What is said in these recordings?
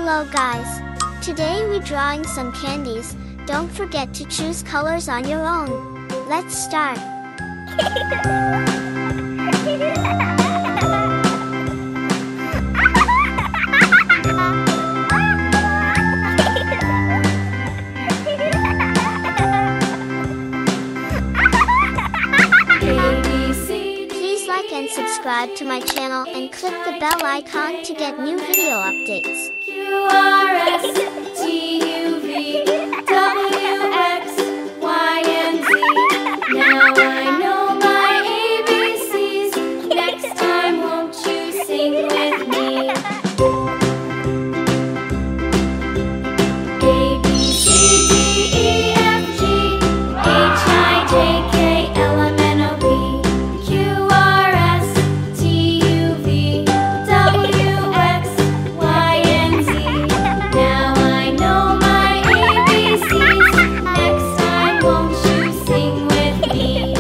Hello guys! Today we're drawing some candies. Don't forget to choose colors on your own. Let's start! Please like and subscribe to my channel and click the bell icon to get new video updates. Now I know my ABCs. Next time, won't you sing with me? A, B, C, D, E, F, G, H, I, J, K, L, M, N, O, P, Q, R, S, T, U, V, W, X, Y, and Z. Now I know my ABCs. Next time, won't you sing with me?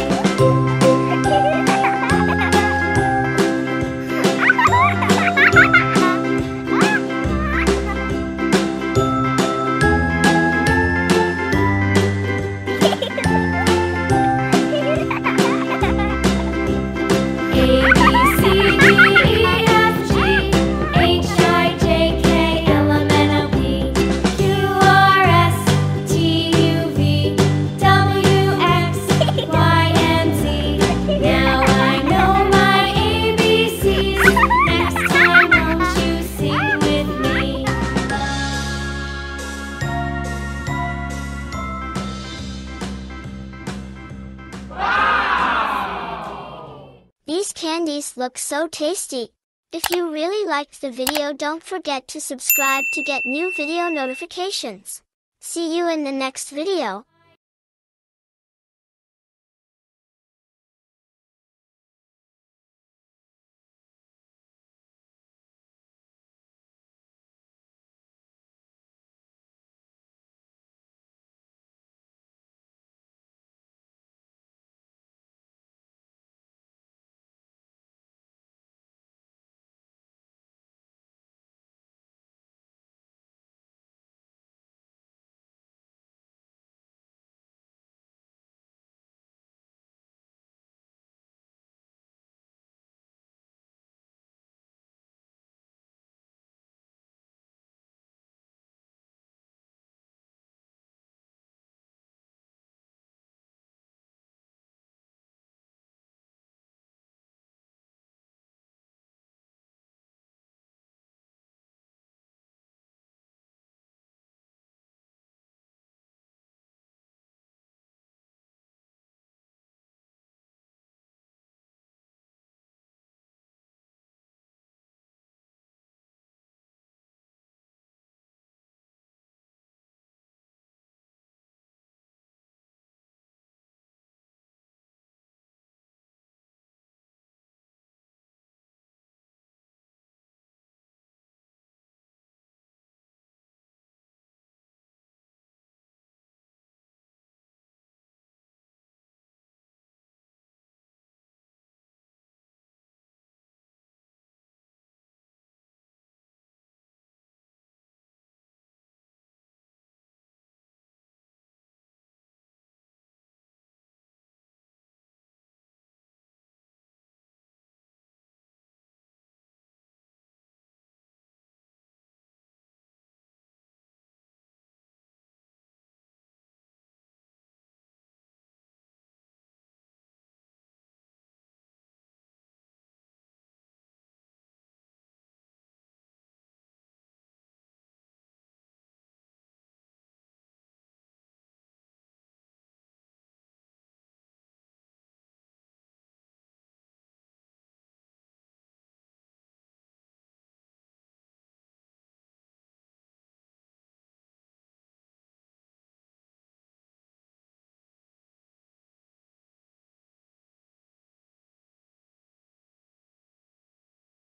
These candies look so tasty. If you really liked the video, don't forget to subscribe to get new video notifications. See you in the next video.